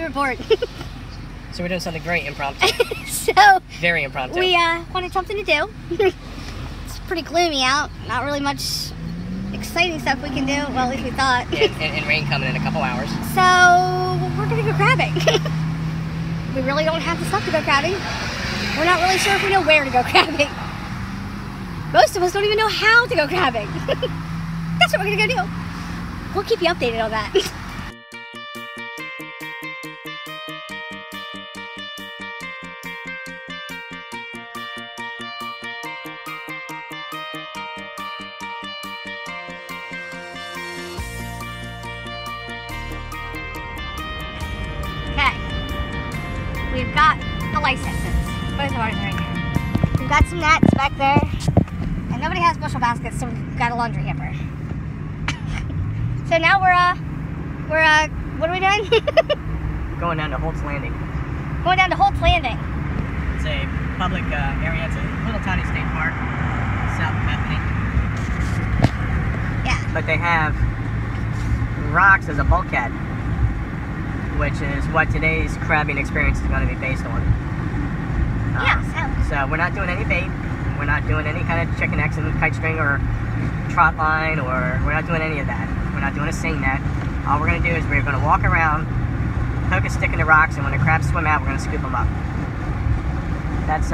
We were bored. So we're doing something very impromptu. Very impromptu. We wanted something to do. It's pretty gloomy out. Not really much exciting stuff we can do. Well, at least we thought. and rain coming in a couple hours. So we're gonna go crabbing. We really don't have the stuff to go crabbing. We're not really sure if we know where to go crabbing. Most of us don't even know how to go crabbing. That's what we're gonna go do. We'll keep you updated on that. Okay. We've got the licenses. Both of ours are right here. We've got some nets back there. And nobody has bushel baskets, so we've got a laundry hamper. So now what are we doing? Going down to Holt's Landing. Going down to Holt's Landing. It's a public area. It's a little tiny state park south of Bethany. Yeah. But they have rocks as a bulkhead, which is what today's crabbing experience is going to be based on. So we're not doing any bait. We're not doing any kind of chicken X and kite string or trot line, or we're not doing any of that. We're not doing a sing net. All we're going to do is we're going to walk around, poke a stick in the rocks, and when the crabs swim out, we're going to scoop them up. That's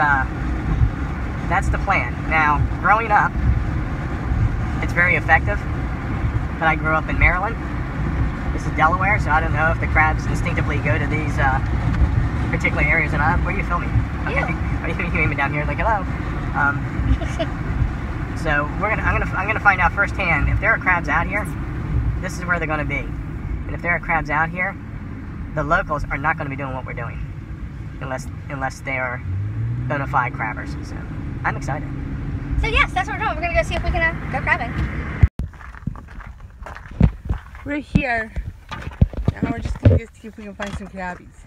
the plan. Now, growing up, it's very effective, but I grew up in Maryland. This is Delaware, so I don't know if the crabs instinctively go to these particular areas. And where are you filming? Okay. Are you aiming down here like hello? So I'm gonna find out firsthand if there are crabs out here. This is where they're gonna be, and if there are crabs out here, the locals are not gonna be doing what we're doing, unless they are bona fide crabbers. So I'm excited. So yes, that's what we're doing. We're gonna go see if we can go crabbing. We're here. Now we're just gonna go see if we can find some crabbies.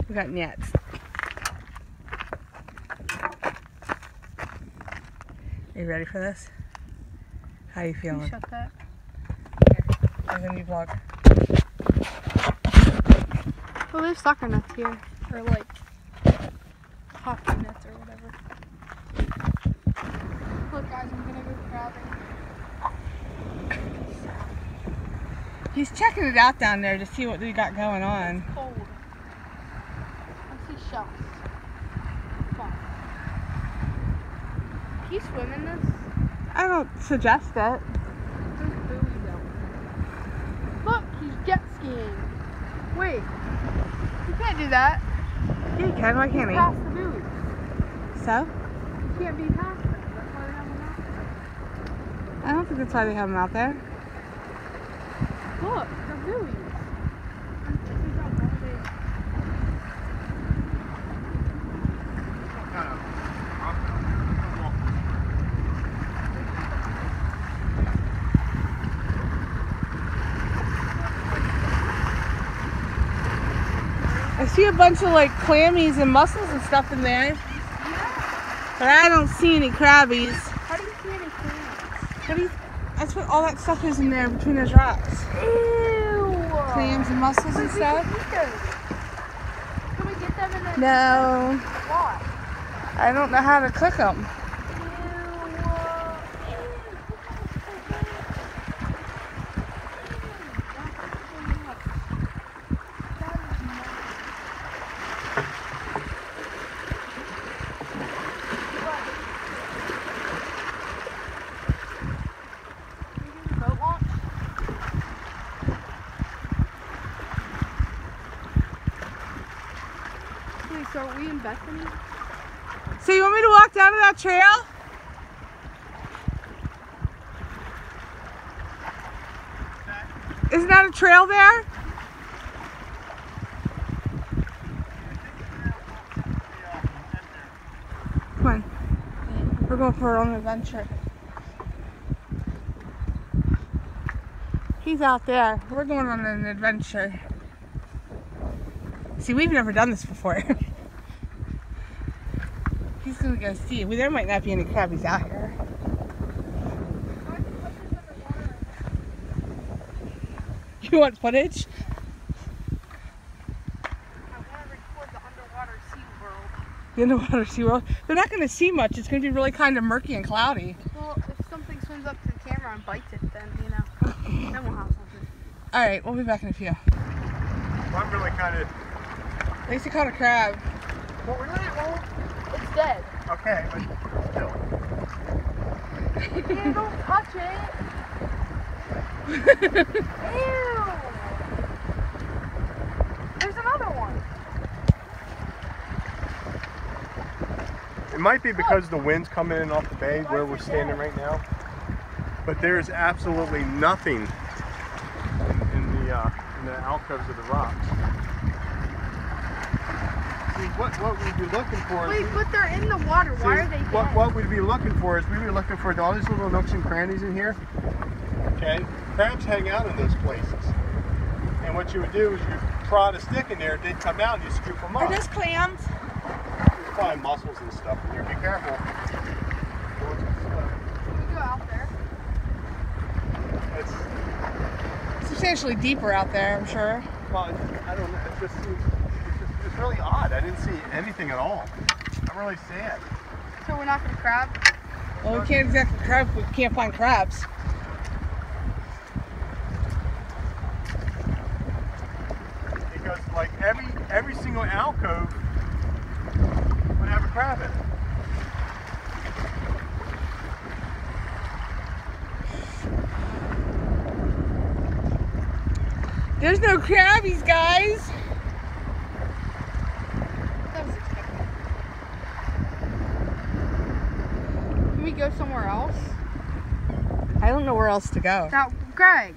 We got nets. Are you ready for this? How are you feeling? Shut that. Here, there's a new vlog. Well, there's soccer nets here, or like hockey nets or whatever. Look guys, I'm gonna go crabbing. He's checking it out down there to see what we got going on. It's cold. I see shells. Fun. Can you swim in this? I don't suggest it. There's buoys out. Look, he's jet skiing. Wait, you can't do that. Yeah, you can. Why can't he? Past the buoys. So? You can't be past them. That's why they have them out there. I don't think that's why they have them out there. Look, they're buoys. I see a bunch of like clammies and mussels and stuff in there. But I don't see any crabbies. How do you see any clams? That's what all that stuff is in there between those rocks. Ew! Clams and mussels and stuff. Can we get them in the... No. Why? I don't know how to cook them. So are we in Bethany? So you want me to walk down to that trail? Isn't that a trail there? Come on. We're going for our own adventure. He's out there. We're going on an adventure. See, we've never done this before. He's gonna go see. Well, there might not be any crabbies out here. You want footage? The underwater SeaWorld. They're not going to see much. It's going to be really kind of murky and cloudy. Well, if something swims up to the camera and bites it, then, you know, then we'll have something. All right, we'll be back in a few. Well, I'm really kind of... At least you caught a crab. Well, we're not... Well, It's dead. okay, but still. Yeah, don't touch it. Ew. There's another one. It might be because the wind's coming in off the bay where we're standing right now, but there's absolutely nothing in the alcoves of the rocks. See, what we'd be looking for is... Wait, but they're in the water. Why are they dead? What we'd be looking for is we'd be looking for all these little nooks and crannies in here. Okay? Crabs hang out in those places. And what you would do is you prod a stick in there, they'd come out and you scoop them up. Are those clams? You'll find mussels and stuff in here. Be careful. Can we go out there? It's, Substantially deeper out there, I'm sure. well, I don't know. It just seems... It's really odd. I didn't see anything at all. I'm really sad. So we're not going to crab? Well, we can't exactly crab. We can't find crabs. Because like every single alcove would have a crab in it. There's no crabbies, guys. That was expected. Can we go somewhere else? I don't know where else to go. Now, Greg,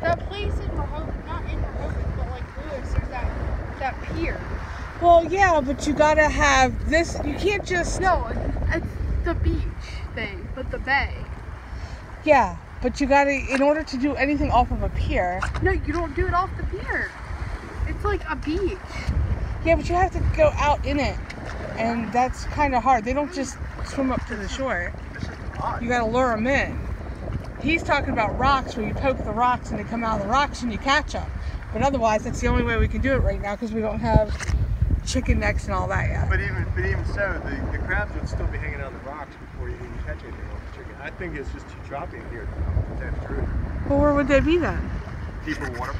that place in Rehoboth, not in Rehoboth, but like Lewis, there's that pier. Well, yeah, but you gotta have this. You can't just. No, it's the beach thing, but the bay. Yeah, but you gotta. In order to do anything off of a pier. No, you don't do it off the pier. It's like a beach. Yeah, but you have to go out in it, and that's kind of hard. They don't just swim up to the shore. This is odd. You gotta lure them in. He's talking about rocks, where you poke the rocks and they come out of the rocks and you catch them. But otherwise, that's the only way we can do it right now because we don't have chicken necks and all that yet. But even so, the crabs would still be hanging out on the rocks before you even catch anything off the chicken. I think it's just too choppy in here to tell the truth. Well, where would they be then? Deeper water.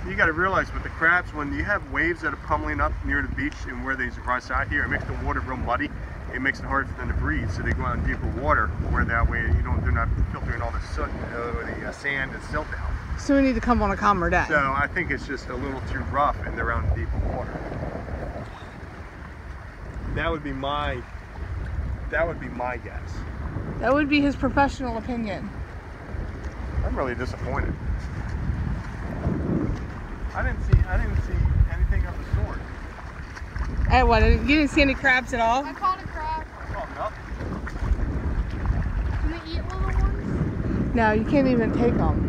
You got to realize with the crabs, when you have waves that are pummeling up near the beach and where they rise out here, it makes the water real muddy. It makes it hard for them to breathe, so they go out in deeper water, where that way they're not filtering all the soot or the sand and silt out. So we need to come on a calmer day. So I think it's just a little too rough and they're out in deeper water. That would be my guess. That would be his professional opinion. I'm really disappointed. I didn't see anything of the sort. What? You didn't see any crabs at all? I caught a crab. I saw nothing. Can they eat little ones? No, you can't even take them.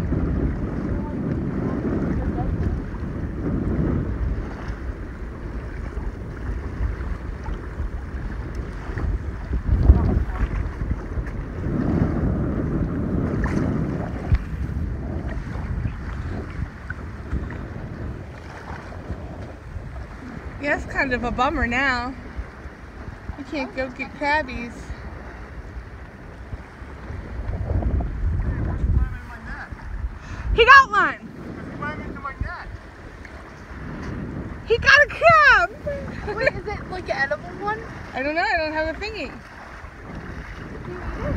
Yeah, it's kind of a bummer now. We can't go get crabbies. He got one! He got a crab! Wait, is it like an edible one? I don't know, I don't have a thingy.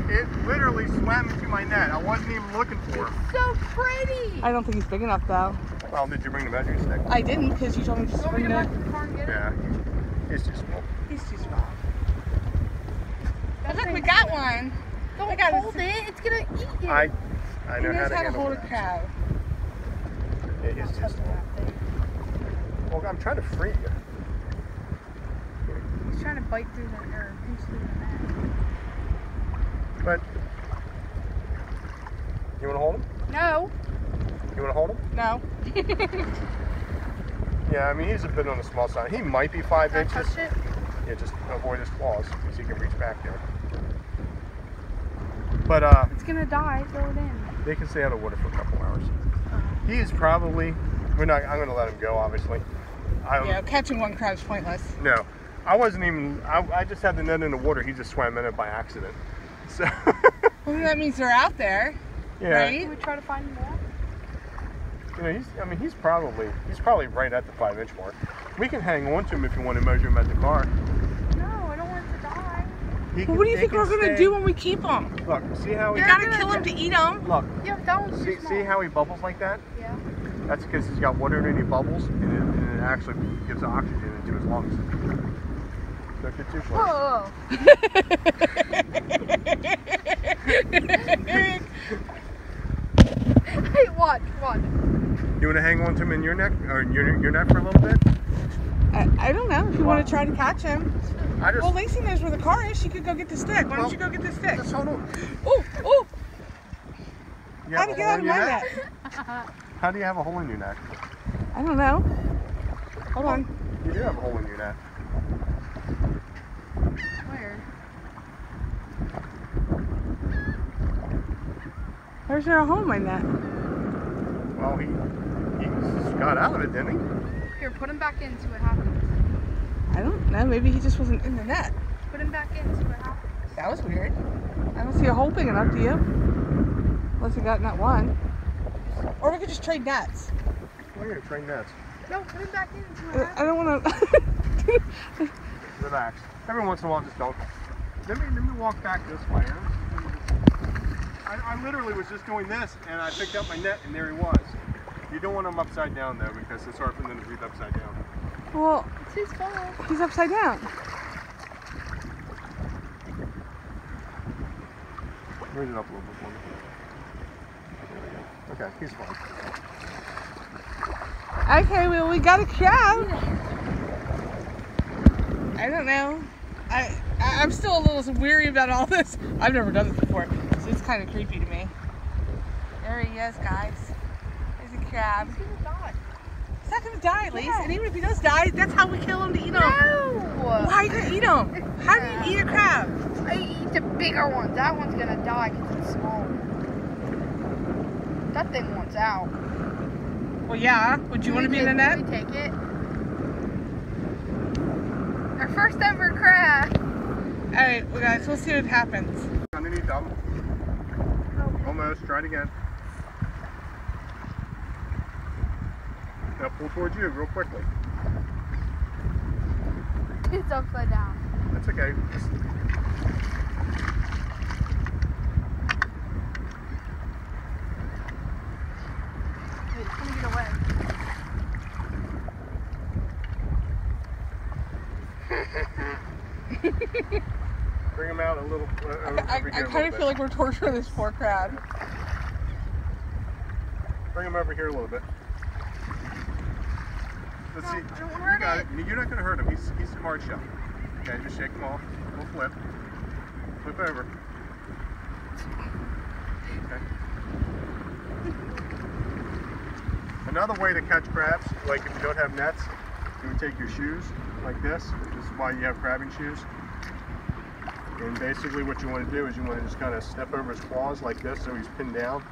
It literally swam into my net. I wasn't even looking for him. So pretty! I don't think he's big enough though. Well, did you bring the measuring stick? I didn't because you told me to just You want me bring to the... back to the car and get it? Yeah, it's too small. He's too small. That Look, we thing's got good. one. Don't We got hold it. It's gonna eat you. I He know how knows to how to handle hold a crabs. crab. It is too small. Well, I'm trying to free you. He's trying to bite through the air. Pinch through the net. But you want to hold him? No. You want to hold him? No. Yeah, I mean he's a bit on the small side. He might be 5 Can I inches. touch it? Yeah, just avoid his claws because he can reach back there. But It's gonna die. Throw it in. they can stay out of water for a couple hours. He is probably. I'm going to let him go, obviously. Yeah, catching one crab's pointless. No, I wasn't even, I just had the net in the water. He just swam in it by accident. So. Well, that means they're out there, Yeah. right? Can we try to find more? You know, he's probably right at the 5-inch mark. We can hang on to him if you want to measure him at the car. No, I don't want it to die. Well, what do you think we're going to do when we keep them? Look, see how he... We got to kill him to eat them. Look, Yeah, but that one's too small. see how he bubbles like that? Yeah. That's because he's got water in it, he bubbles, and it actually gives oxygen into his lungs. Don't get too close. Whoa. Hey, watch. You want to hang on to him in your neck, or in your neck for a little bit? I don't know if you want to try to catch him. Well, Well, Lacey knows where the car is. She could go get the stick. Why don't you go get the stick? Just hold on. Ooh, ooh. You How have to a get out hole of in my your net? How do you have a hole in your neck? I don't know. Hold on. You do have a hole in your neck. Where? Where's there a hole in my net? Well, he got out of it, didn't he? Here, put him back in, see what happens. I don't know. Maybe he just wasn't in the net. Put him back in, see what happens. That was weird. I don't see a hole big enough, do you? Unless he got net one. Or we could just trade nets. We're going to train nets. No, put him back in, see what happens. I don't want to... Relax. Every once in a while, just don't. Let me walk back this way. I literally was just doing this, and I picked up my net, and there he was. You don't want him upside down, though, because it's hard for them to breathe upside down. Well, It's his fault. he's upside down. Raise it up a little bit for me. There we go. Okay, he's fine. Okay, well, we got a crab. I don't know. I'm still a little weary about all this. I've never done this before, so it's kind of creepy to me. There he is, guys. There's a crab. He's gonna die. He's not gonna die, Lise. Yeah. And even if he does die, that's how we kill him, to eat him. No! Why are you gonna eat him? How do you eat a crab? I eat the bigger one. That one's gonna die because it's smaller. That thing wants out. Well, yeah. Would you want to be in the net? Can we take it? Our first ever crab. All right, well, guys, we'll see what happens. Underneath them. Almost. Try it again. Now pull towards you real quickly. It's upside down. That's okay. Wait, it's gonna get away. Bring him out a little. I kind of feel like we're torturing this poor crab. Bring him over here a little bit. Let's see. I don't wanna You hurt got it. it. You're not going to hurt him. He's a hard shell. Okay, just shake him off. We'll flip. Flip over. Okay. Another way to catch crabs, like if you don't have nets, you would take your shoes like this. This is why you have crabbing shoes. And basically what you want to do is you want to just kind of step over his claws like this so he's pinned down.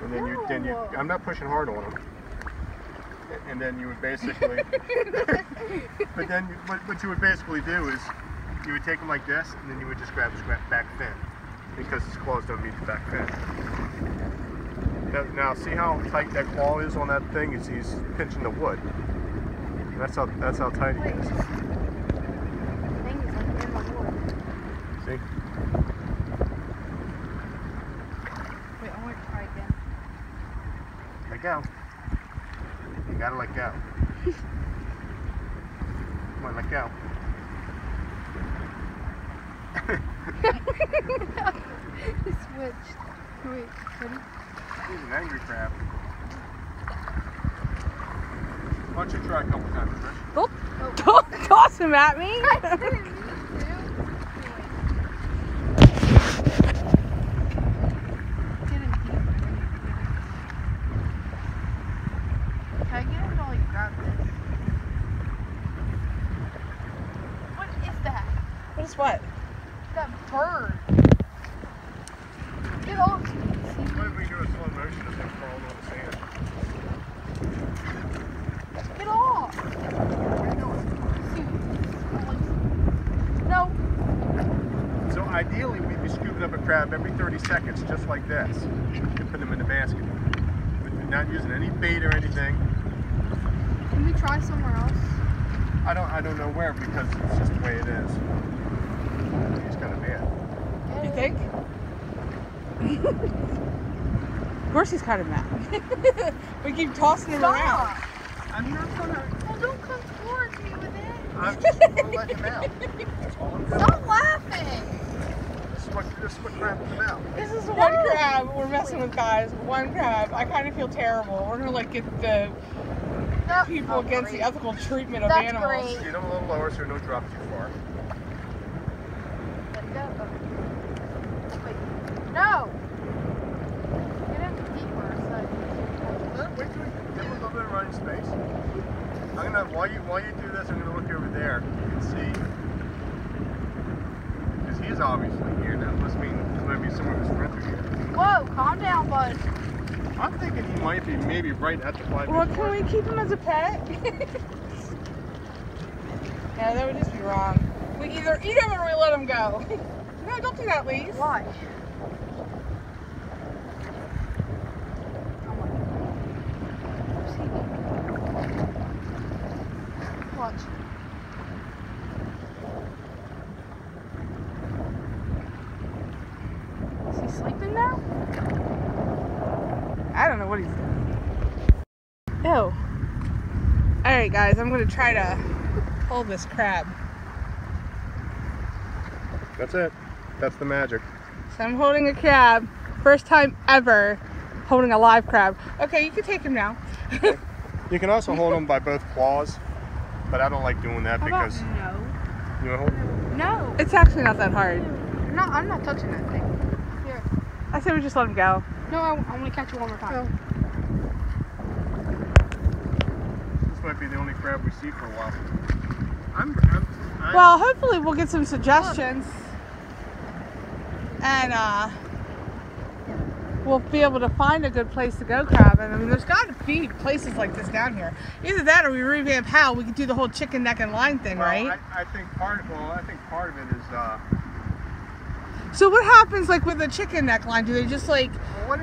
And then you I'm not pushing hard on him. And then you would basically, but then what you would basically do is you would take him like this, and then you would just grab his back fin because his claws don't meet the back fin. Now see how tight that claw is on that thing? He's pinching the wood. That's how tight he is. See? Wait, I want to try again. Let go. You gotta let go. Come on, let go. He switched. Wait, ready? He's an angry crab. Why don't you try a couple times, Trish? Don't toss him at me. I didn't mean to. Get in deeper. Can I get him to like grab this? What is that? What is what? That bird. Get off me. What if we do a slow motion of him crawling on the sand? Get off. See, ideally, we'd be scooping up a crab every 30 seconds, just like this, and put them in the basket. We're not using any bait or anything. Can we try somewhere else? I don't know where, because it's just the way it is. He's kind of mad. You think? Of course he's kind of mad. We keep tossing him around. I'm not gonna. Well, don't come towards me with it. I'm just gonna let him out. That's all I'm doing. Stop laughing. This is what crapping him out. This is one crab we're messing with, guys. One crab. I kind of feel terrible. We're gonna like get the people against the ethical treatment of animals. Great. Get him a little lower so he don't drop too far. Let it go. Wait. No. Get in deeper. Wait till we give him a little bit of running space. I'm gonna while you do this, I'm gonna look over there and see, because he's obviously here. That must mean there's gonna be some of his friends are here. Whoa, calm down, bud. I'm thinking he might be maybe right at the 5 Well, inch can mark. we keep him as a pet? Yeah, that would just be wrong. We either eat him or we let him go. No, don't do that, Lise. Why? Watch. Is he sleeping now? I don't know what he's doing. Ew. Alright, guys, I'm going to try to hold this crab. That's it. That's the magic. So I'm holding a crab. First time ever holding a live crab. Okay, you can take him now. You can also hold him by both claws, but I don't like doing that How about because no? you want to hold him? No. It's actually not that hard. No, I'm not touching that thing. Here. I say we just let him go. No, I want to catch it one more time. This might be the only crab we see for a while. Well, hopefully we'll get some suggestions. And we'll be able to find a good place to go crabbing. I mean, there's got to be places like this down here. Either that or we revamp how we could do the whole chicken neck and line thing, right? I think part of it is So what happens like with the chicken neck line? Do they just like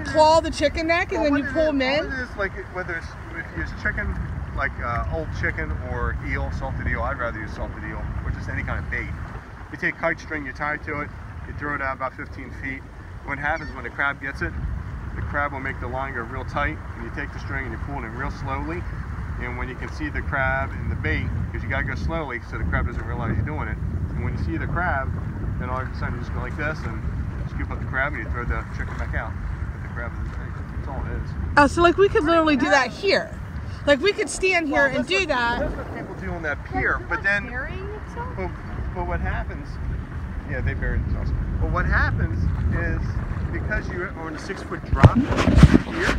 claw the chicken neck and then you pull them in? It is like whether it's, if you use chicken, like old chicken or eel, salted eel. I'd rather use salted eel or just any kind of bait. You take kite string, you tie it to it, you throw it out about 15 feet. What happens when the crab gets it, the crab will make the line go real tight, and you take the string and you pull it in real slowly. And when you can see the crab in the bait, because you gotta go slowly so the crab doesn't realize you're doing it. And when you see the crab, then all of a sudden you just go like this and scoop up the crab and you throw the chicken back out. Put the crab in the thing. That's all it is. Oh, so like we could literally do that here. Like we could stand here and do that. That's what people do on that pier, but then, but what happens? Yeah, they bury themselves. But what happens is because you're on a 6-foot drop here,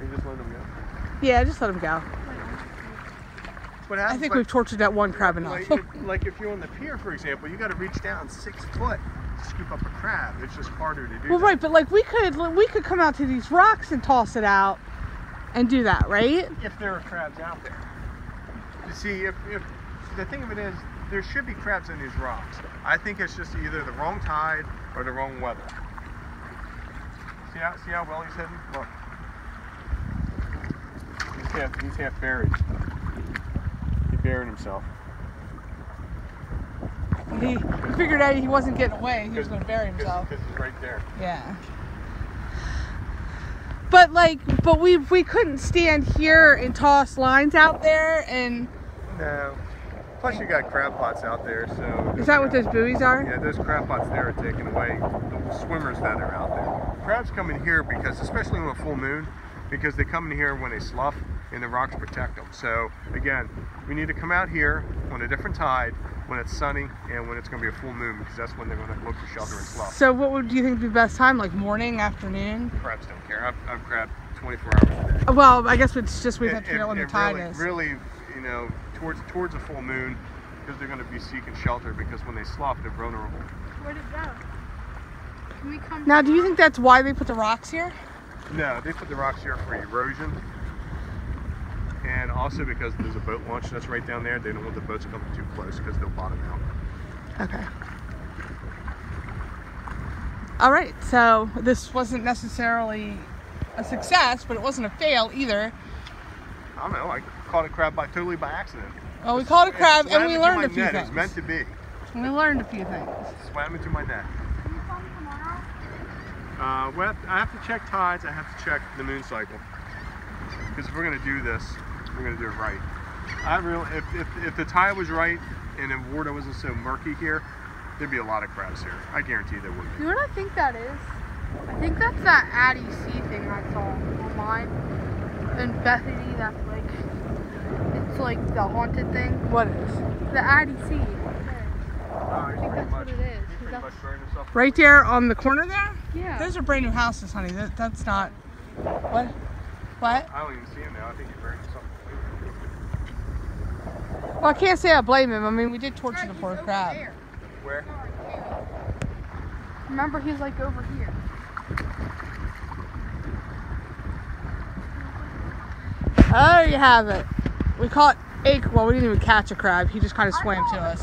you just let them go. Yeah, just let him go. What happens, I think we've tortured that one crab enough. Like if you're on the pier, for example, you got to reach down 6 foot to scoop up a crab. It's just harder to do. Well, that. right, but like we could come out to these rocks and toss it out and do that, right? If there are crabs out there. You see, if the thing of it is, there should be crabs in these rocks. I think it's just either the wrong tide or the wrong weather. See how well he's hidden? Look. He's half buried. He buried himself. He figured out he wasn't getting away. He was going to bury himself. Because he's right there. Yeah. But we couldn't stand here and toss lines out there and. No. Plus you got crab pots out there, so. Is that what those buoys are? Yeah, those crab pots there are taking away the swimmers that are out there. Crabs come in here because, especially on a full moon, because they come in here when they slough and the rocks protect them. So again, we need to come out here on a different tide when it's sunny and when it's going to be a full moon, because that's when they're going to look for shelter and slough. So what do you think would be the best time? Like morning, afternoon? Crabs don't care. I've crabbed 24 hours a day. Well, I guess it's just we have to know when the tide is. Really, you know, towards a full moon, because they're going to be seeking shelter, because when they slough, they're vulnerable. Where'd it go? Can we come Now, do you think that's why they put the rocks here? No, they put the rocks here for erosion, and also because there's a boat launch that's right down there. They don't want the boats coming too close because they'll bottom out. Okay. All right, so this wasn't necessarily a success, but it wasn't a fail either. I don't know. I caught a crab totally by accident. Well, we caught a crab and we learned a few net. things. It was meant to be. We learned a few things. Swam into my net. Well, I have to check tides. I have to check the moon cycle. Because if we're going to do this, we're going to do it right. If the tide was right and the water wasn't so murky here, there'd be a lot of crabs here. I guarantee there would be. You know what I think that is? I think that's that Addie C thing I saw online. In Bethany, that's like, it's like the haunted thing. What is? The Addie C. I think that's what it is. Pretty much burned himself. Right there on the corner there? Yeah. Those are brand new houses, honey. That's not. What? What? I don't even see him now. I think he burned himself. Well, I can't say I blame him. I mean, we did torture the poor crab. Where? Remember, he's like over here. Oh, you have it. We caught well, we didn't even catch a crab. He just kind of swam to us.